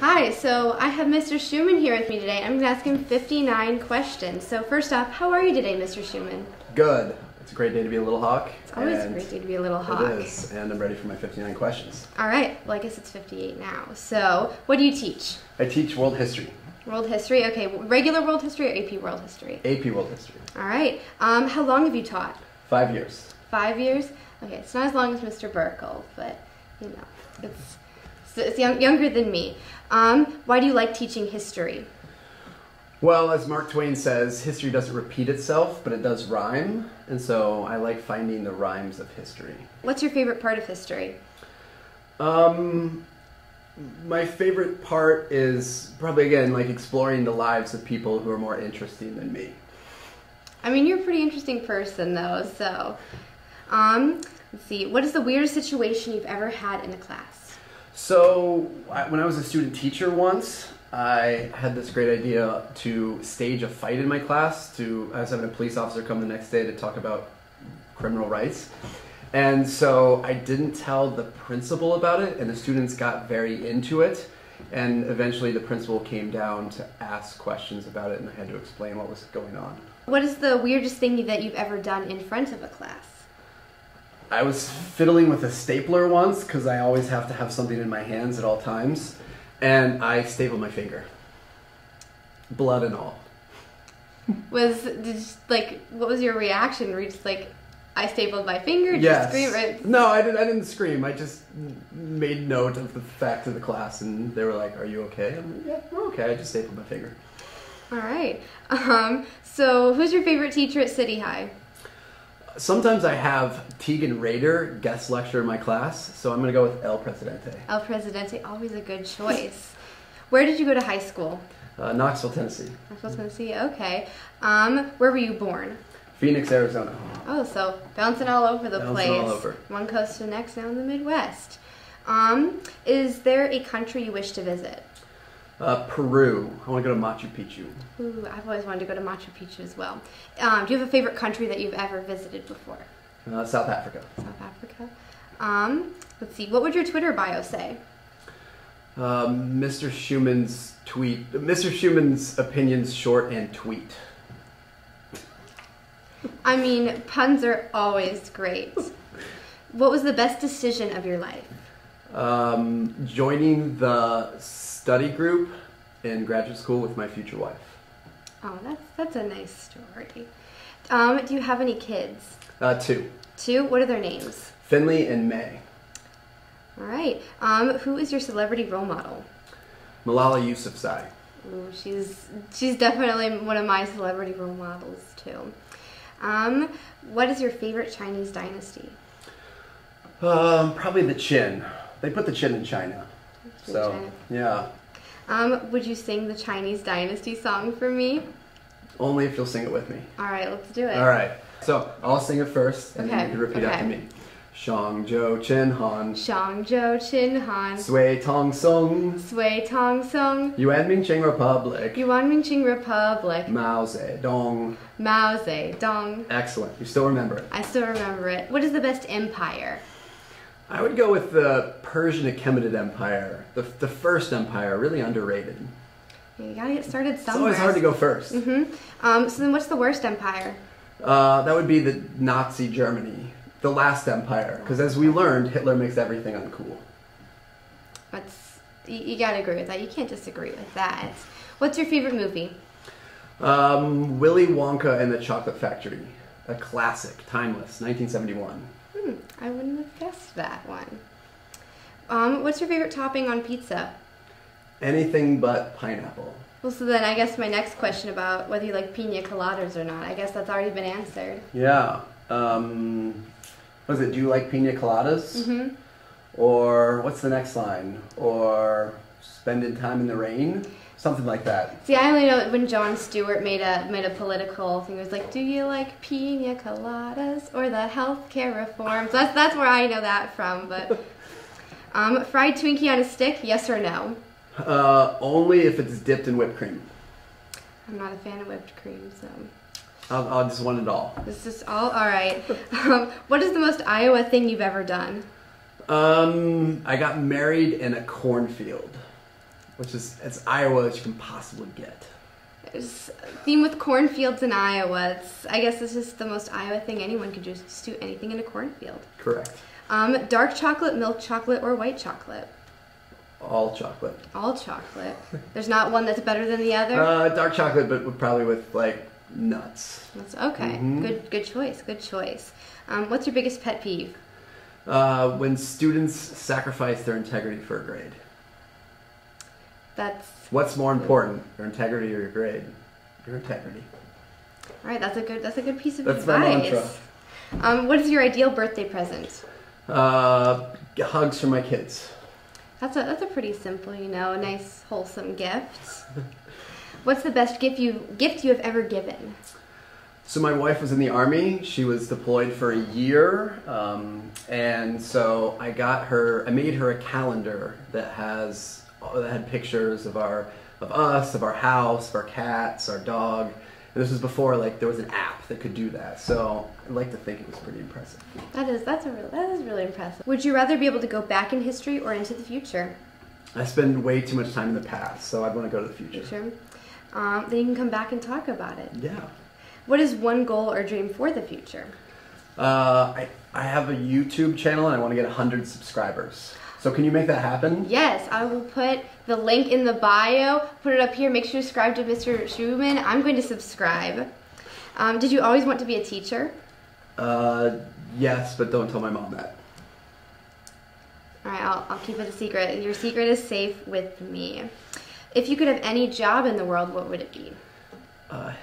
Hi, so I have Mr. Schumann here with me today. I'm going to ask him 59 questions. So first off, how are you today, Mr. Schumann? Good. It's a great day to be a little hawk. It's always a great day to be a little hawk. It is, and I'm ready for my 59 questions. All right, well I guess it's 58 now. So what do you teach? I teach world history. World history, okay. Regular world history or AP world history? AP world history. All right. How long have you taught? 5 years. 5 years? Okay, it's not as long as Mr. Burkle, but you know, it's younger than me. Why do you like teaching history? Well, as Mark Twain says, history doesn't repeat itself, but it does rhyme. And so I like finding the rhymes of history. What's your favorite part of history? My favorite part is probably, again, like exploring the lives of people who are more interesting than me. I mean, you're a pretty interesting person, though, so... let's see. What is the weirdest situation you've ever had in a class? So, when I was a student teacher once, I had this great idea to stage a fight in my class. I was having a police officer come the next day to talk about criminal rights. And so I didn't tell the principal about it, and the students got very into it. And eventually the principal came down to ask questions about it, and I had to explain what was going on. What is the weirdest thing that you've ever done in front of a class? I was fiddling with a stapler once, because I always have to have something in my hands at all times, and I stapled my finger. Blood and all. What was your reaction? Were you just like, I stapled my finger? Did yes. you scream? Right? No, I didn't scream. I just made note of the fact to the class, and they were like, "Are you okay?" I'm like, "Yeah, we're okay. I just stapled my finger." All right. So who's your favorite teacher at City High? Sometimes I have Tegan Rader guest lecture in my class, so I'm going to go with El Presidente. El Presidente, always a good choice. Where did you go to high school? Knoxville, Tennessee. Knoxville, Tennessee, okay. Where were you born? Phoenix, Arizona. Oh, so bouncing all over the place. All over. One coast to the next, now in the Midwest. Is there a country you wish to visit? Peru. I want to go to Machu Picchu. Ooh, I've always wanted to go to Machu Picchu as well. Do you have a favorite country that you've ever visited before? South Africa. South Africa. Let's see. What would your Twitter bio say? Mr. Schumann's tweet. Mr. Schumann's opinions short and tweet. I mean, puns are always great. What was the best decision of your life? Joining the study group in graduate school with my future wife. Oh, that's a nice story. Do you have any kids? 2. 2? What are their names? Finley and May. All right. Who is your celebrity role model? Malala Yousafzai. Ooh, she's definitely one of my celebrity role models too. What is your favorite Chinese dynasty? Probably the Qin. They put the Qin in China. So, China. Yeah. Would you sing the Chinese dynasty song for me? Only if you'll sing it with me. All right, let's do it. All right. So, I'll sing it first, and then you can repeat okay. after me. Shangzhou Qin Han. Shangzhou Qin Han. Sui Tong Song. Sui Tong Song. Yuan Mingqing Republic. Yuan Mingqing Republic. Mao Zedong. Mao Zedong. Excellent. You still remember it. I still remember it. What is the best empire? I would go with the Persian Achaemenid Empire. The first empire, really underrated. You gotta get started somewhere. It's always hard to go first. So then what's the worst empire? That would be the Nazi Germany. The last empire. Because as we learned, Hitler makes everything uncool. You gotta agree with that. You can't disagree with that. What's your favorite movie? Willy Wonka and the Chocolate Factory. A classic, timeless, 1971. I wouldn't have guessed that one. What's your favorite topping on pizza? Anything but pineapple. Well, so then I guess my next question about whether you like pina coladas or not, I guess that's already been answered. Yeah. What is it? Do you like pina coladas? Mm-hmm. Or what's the next line? Or spending time in the rain? Something like that. See, I only know when Jon Stewart made a political thing. It was like, do you like pina coladas or the healthcare reform? So that's where I know that from. But fried Twinkie on a stick, yes or no? Only if it's dipped in whipped cream. I'm not a fan of whipped cream, so. I'll just want it all. This is all right. What is the most Iowa thing you've ever done? I got married in a cornfield. which is as Iowa as you can possibly get. There's a theme with cornfields in Iowa. I guess it's just the most Iowa thing anyone could do, is just do anything in a cornfield. Correct. Dark chocolate, milk chocolate, or white chocolate? All chocolate. All chocolate. There's not one that's better than the other? Dark chocolate, but probably with like nuts. That's okay. Good choice. Good choice. What's your biggest pet peeve? When students sacrifice their integrity for a grade. What's more important, your integrity or your grade? Your integrity. All right, that's a good piece of advice. That's my mantra. What is your ideal birthday present? Hugs from my kids. That's a pretty simple, a nice wholesome gift. What's the best gift you have ever given? So my wife was in the Army. She was deployed for a year, and so I made her a calendar that had pictures of us, of our house, of our cats, our dog. And this was before there was an app that could do that. So I'd like to think it was pretty impressive. That is really impressive. Would you rather be able to go back in history or into the future? I spend way too much time in the past, so I'd want to go to the future. Then you can come back and talk about it. Yeah. What is one goal or dream for the future? I have a YouTube channel and I want to get 100 subscribers. So can you make that happen? Yes, I will put the link in the bio, put it up here. Make sure to subscribe to Mr. Schumann. I'm going to subscribe. Did you always want to be a teacher? Yes, but don't tell my mom that. All right, I'll keep it a secret. Your secret is safe with me. If you could have any job in the world, what would it be?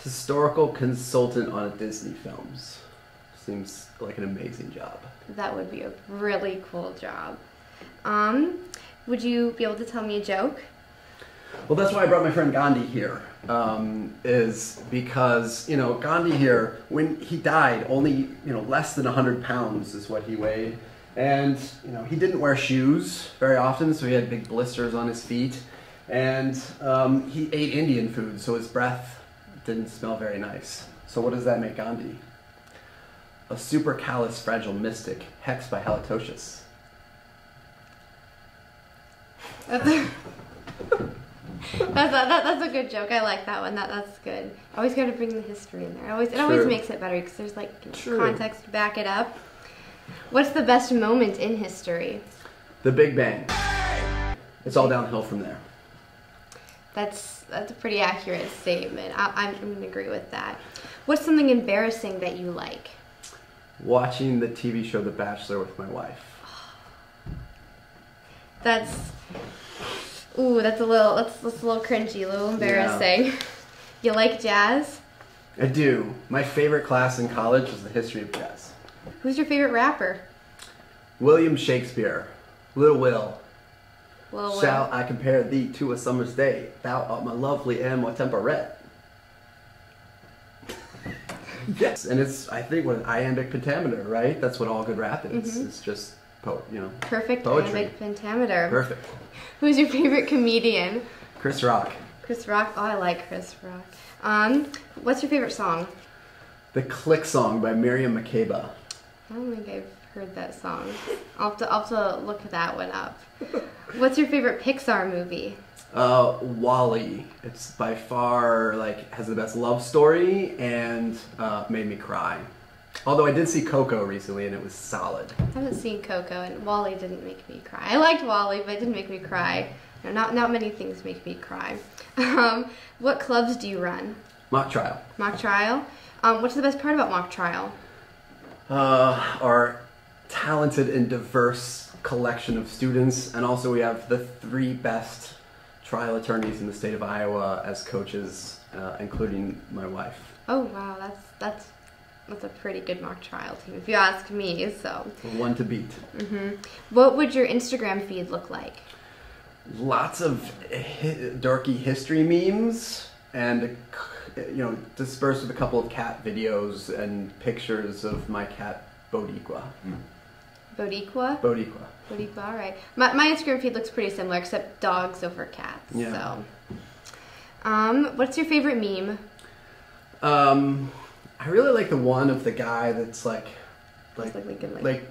Historical consultant on Disney films. Seems like an amazing job. That would be a really cool job. Would you be able to tell me a joke? Well, that's why I brought my friend Gandhi here, is because, Gandhi here, when he died, only, less than 100 pounds is what he weighed. And, he didn't wear shoes very often, so he had big blisters on his feet. And he ate Indian food, so his breath didn't smell very nice. So what does that make Gandhi? A supercalifragile mystic, hexed by halitosis. That's a good joke. I like that one. That's good. Always got to bring the history in there. It always makes it better because there's context to back it up. What's the best moment in history? The Big Bang. It's all downhill from there. That's a pretty accurate statement. I'm going to agree with that. What's something embarrassing that you like? Watching the TV show The Bachelor with my wife. That's a little cringy, a little embarrassing. Yeah. You like jazz? I do. My favorite class in college was the history of jazz. Who's your favorite rapper? William Shakespeare. Lil Will. Lil Will. Shall I compare thee to a summer's day? Thou art my lovely and my temperate. Yes, and it's, I think, what iambic pentameter, right? That's what all good rap is. Mm-hmm. It's just, perfect poetry. Iambic pentameter. Perfect. Who's your favorite comedian? Chris Rock. Chris Rock? Oh, I like Chris Rock. What's your favorite song? The Click Song by Miriam Makeba. I don't think I've heard that song. I'll have to look that one up. What's your favorite Pixar movie? WALL-E. It's by far, has the best love story and made me cry. Although I did see Coco recently and it was solid. I haven't seen Coco and WALL-E didn't make me cry. I liked WALL-E, but it didn't make me cry. No, not many things make me cry. What clubs do you run? Mock trial. Mock trial? What's the best part about mock trial? Our talented and diverse collection of students, and also we have the 3 best trial attorneys in the state of Iowa as coaches, including my wife. Oh wow, that's a pretty good mock trial team, if you ask me. So one to beat. Mm-hmm. What would your Instagram feed look like? Lots of dorky history memes, and dispersed with a couple of cat videos and pictures of my cat Bodiqua. Bodiqua? Bodiqua. Bodiqua, all right. My Instagram feed looks pretty similar, except dogs over cats. Yeah. So, what's your favorite meme? I really like the one of the guy that's like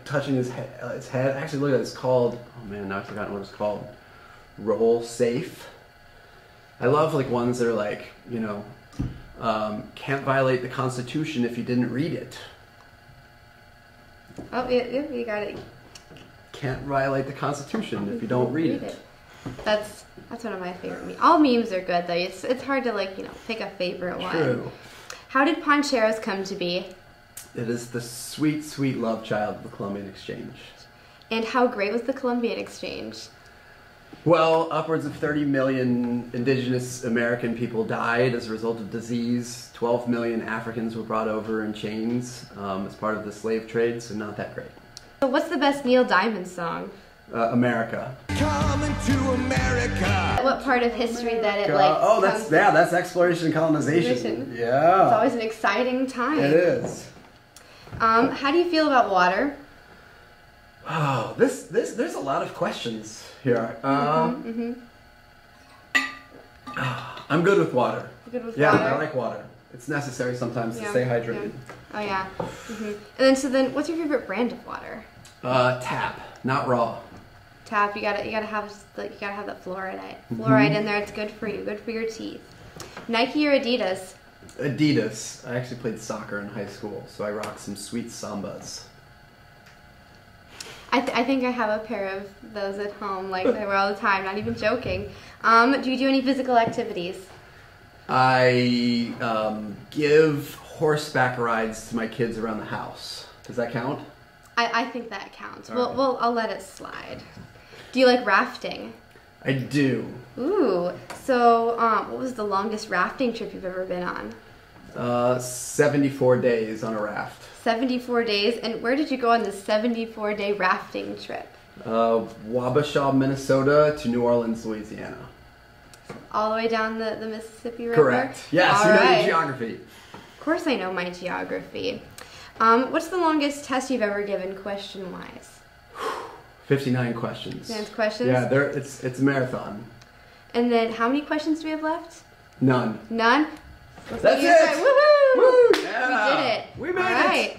touching his head. Actually, look at it. It's called. Oh man, now I've forgotten what it's called. Roll safe. I love like ones that are like, can't violate the Constitution if you didn't read it. Oh, you got it. Can't violate the Constitution if you don't read it. That's one of my favorite memes. All memes are good though. It's hard to pick a favorite one. True. How did poncheros come to be? It is the sweet, sweet love child of the Columbian Exchange. And how great was the Columbian Exchange? Well, upwards of 30 million indigenous American people died as a result of disease. 12 million Africans were brought over in chains as part of the slave trade, so not that great. So what's the best Neil Diamond song? America. Coming to America. What part of history that it that's exploration and colonization. Yeah. It's always an exciting time. It is. How do you feel about water? Oh, there's a lot of questions here. I'm good with water. Good with yeah, water? I like water. It's necessary sometimes to stay hydrated. Yeah. Oh yeah. And then what's your favorite brand of water? Tap, not raw. Tap. You gotta have that fluoride in there. It's good for you. Good for your teeth. Nike or Adidas? Adidas. I actually played soccer in high school, so I rock some sweet Sambas. I think I have a pair of those at home. Like they wear all the time. Not even joking. Do you do any physical activities? I give horseback rides to my kids around the house. Does that count? I think that counts. All right. I'll let it slide. Do you like rafting? I do. Ooh. So, what was the longest rafting trip you've ever been on? 74 days on a raft. 74 days? And where did you go on this 74-day rafting trip? Wabasha, Minnesota to New Orleans, Louisiana. All the way down the Mississippi River? Correct. Yes, you know your geography. Of course I know my geography. What's the longest test you've ever given question-wise? 59 questions. 59 questions? Yeah, it's a marathon. And then how many questions do we have left? None. None? That's it! Woohoo! Woo! Yeah. We did it. We made All right. it.